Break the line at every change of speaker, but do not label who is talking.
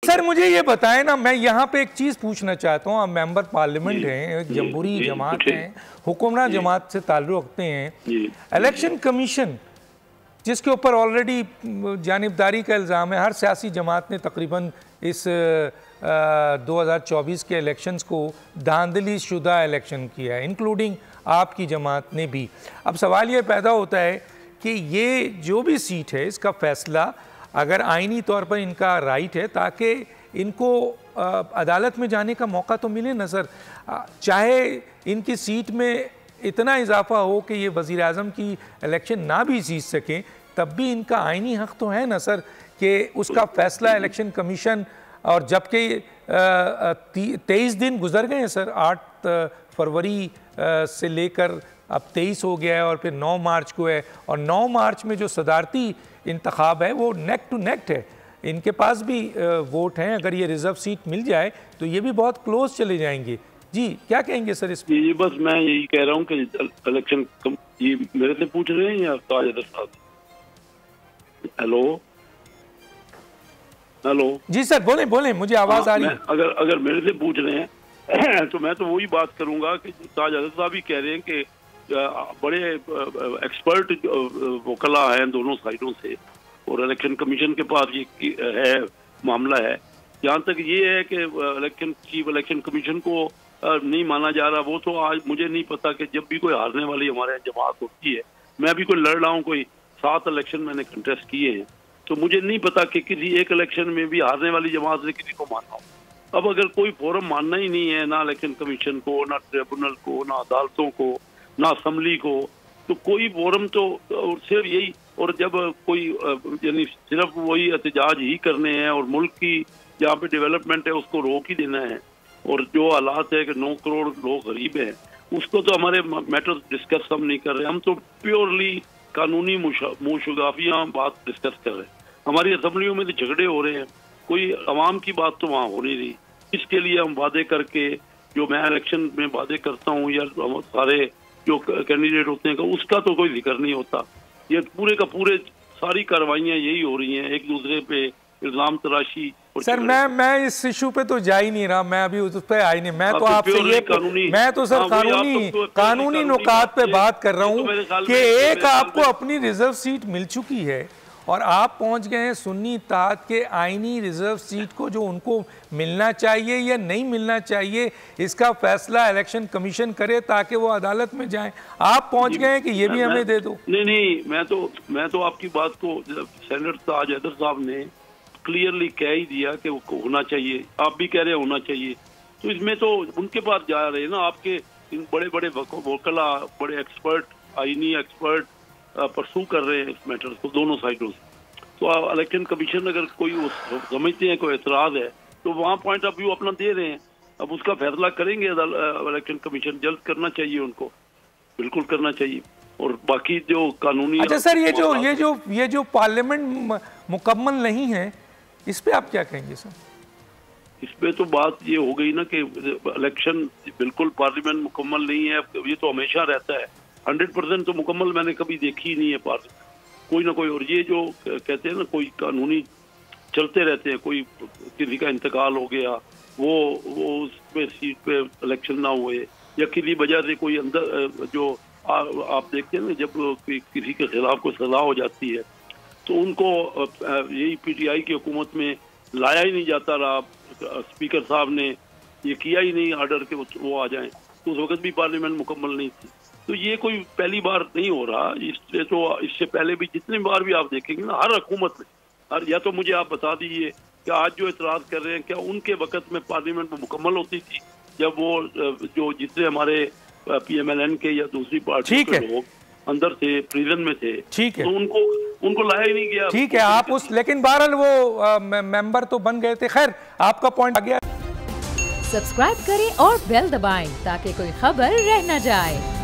Sir मुझे ये बताएं ना, मैं यहाँ पे एक चीज़ पूछना चाहता हूँ। आप मेंबर पार्लियामेंट हैं, एक जमहूरी जमात हैं, हुक्मरान जमात से ताल्लुक़ रखते हैं। इलेक्शन कमीशन जिसके ऊपर ऑलरेडी जानिबदारी का इल्ज़ाम है, हर सियासी जमात ने तकरीबन इस 2024 के इलेक्शंस को धांधली शुदा इलेक्शन किया है, इंक्लूडिंग आपकी जमात ने भी। अब सवाल ये पैदा होता है कि ये जो भी सीट है इसका फ़ैसला अगर आइनी तौर पर इनका राइट है ताकि इनको अदालत में जाने का मौका तो मिले ना सर, चाहे इनकी सीट में इतना इजाफा हो कि ये वज़ीर आज़म की इलेक्शन ना भी जीत सकें, तब भी इनका आइनी हक़ तो है ना सर कि उसका फ़ैसला इलेक्शन कमीशन। और जबकि 23 दिन गुजर गए हैं सर, 8 फरवरी से लेकर अब 23 हो गया है और फिर 9 मार्च को है, और 9 मार्च में जो सदारती इंतखाब है वो नेक टू नेक है, इनके पास भी वोट हैं। अगर ये रिजर्व सीट मिल जाए तो ये भी बहुत क्लोज चले जाएंगे। जी क्या कहेंगे सर इस पर?
ये बस मैं यही कह रहा हूँ कि इलेक्शन ये मेरे से पूछ रहे हैं या ताज अदर साहब? हेलो हेलो जी
सर, बोले बोले, मुझे आवाज आ रही है।
अगर मेरे से पूछ रहे हैं तो मैं तो वही बात करूंगा कि ताज अदर साहब भी कह रहे हैं कि बड़े एक्सपर्ट वकला हैं दोनों साइडों से, और इलेक्शन कमीशन के पास ये है मामला है। जहाँ तक ये है कि चीफ इलेक्शन कमीशन को नहीं माना जा रहा, वो तो आज मुझे नहीं पता कि जब भी कोई हारने वाली हमारे यहाँ जमात होती है, मैं भी कोई लड़ रहा हूँ, कोई 7 इलेक्शन मैंने कंटेस्ट किए हैं, तो मुझे नहीं पता कि किसी एक इलेक्शन में भी हारने वाली जमात ने किसी को माना हो। अब अगर कोई फोरम मानना ही नहीं है, ना इलेक्शन कमीशन को, ना ट्रिब्यूनल को, ना अदालतों को, ना असम्बली को, तो कोई फोरम तो सिर्फ यही, और जब कोई यानी सिर्फ वही एहतजाज ही करने हैं और मुल्क की जहाँ पे डेवलपमेंट है उसको रोक ही देना है, और जो हालात है कि 9 करोड़ लोग गरीब हैं उसको तो हमारे मैटर्स डिस्कस हम नहीं कर रहे, हम तो प्योरली कानूनी मुशगाफियाँ बात डिस्कस कर रहे हैं। हमारी असम्बलियों में तो झगड़े हो रहे हैं, कोई अवाम की बात तो वहाँ हो नहीं रही। इसके लिए हम वादे करके, जो मैं इलेक्शन में वादे करता हूँ या सारे जो कैंडिडेट होते हैं उसका तो कोई जिक्र नहीं होता। ये पूरे का पूरे सारी कार्रवाइयाँ यही हो रही हैं, एक दूसरे पे इल्जाम तराशी।
सर मैं इस इशू पे तो जा ही नहीं रहा, मैं अभी उस पे आई नहीं, मैं तो आपसे ये मैं तो सर कानूनी नुकात पे बात कर रहा हूँ कि एक आपको अपनी रिजर्व सीट मिल चुकी है और आप पहुंच गए हैं सुन्नी इत्तेहाद के आईनी रिजर्व सीट को, जो उनको मिलना चाहिए या नहीं मिलना चाहिए इसका फैसला इलेक्शन कमीशन करे ताकि वो अदालत में जाएं। आप पहुंच गए हैं कि ये भी हमें दे दो।
नहीं, मैं तो आपकी बात को सेनेटर ताज अदर साहब ने क्लियरली कह ही दिया कि वो होना चाहिए, आप भी कह रहे हैं होना चाहिए, तो इसमें तो उनके पास जा रहे हैं ना, आपके इन बड़े बड़े वकला, बड़े एक्सपर्ट, आईनी एक्सपर्ट परसू कर रहे हैं इस मैटर को दोनों साइडों से। तो इलेक्शन कमीशन अगर कोई समझते हैं कोई एतराज है तो वहाँ पॉइंट ऑफ व्यू अपना दे रहे हैं, अब उसका फैसला करेंगे इलेक्शन कमीशन। जल्द करना चाहिए उनको, बिल्कुल करना चाहिए। और बाकी जो कानूनी,
अच्छा सर, ये जो पार्लियामेंट मुकम्मल नहीं है, इस पे आप क्या कहेंगे सर?
इस पे तो बात ये हो गई ना कि इलेक्शन बिल्कुल पार्लियामेंट मुकम्मल नहीं है, ये तो हमेशा रहता है। 100% तो मुकम्मल मैंने कभी देखी ही नहीं है पार्लियामेंट, कोई ना कोई। और ये जो कहते हैं ना कोई कानूनी चलते रहते हैं, कोई किसी का इंतकाल हो गया, वो उस पे सीट पे इलेक्शन ना हुए, या किसी वजह से कोई अंदर जो आप देखते हैं ना, जब किसी के खिलाफ कोई सजा हो जाती है तो उनको यही PTI की हुकूमत में लाया ही नहीं जाता रहा, स्पीकर साहब ने ये किया ही नहीं ऑर्डर के वो आ जाएं, तो उस वक्त भी पार्लियामेंट मुकम्मल नहीं थी। तो ये कोई पहली बार नहीं हो रहा, इससे पहले भी जितनी बार भी आप देखेंगे ना, हर हुकूमत में, या तो मुझे आप बता दीजिए कि आज जो एतराज़ कर रहे हैं क्या उनके वक्त में पार्लियामेंट में मुकम्मल होती थी, जब वो जो जितने हमारे PMLN के या दूसरी पार्टी के लोग अंदर थे, प्रिजन में थे,
ठीक है,
तो उनको लाया ही नहीं गया।
ठीक है, आप उस, लेकिन बहरहाल वो मेंबर तो बन गए थे। खैर, आपका पॉइंट आ गया।
सब्सक्राइब करें और बेल दबाएं ताकि कोई खबर रह न जाए।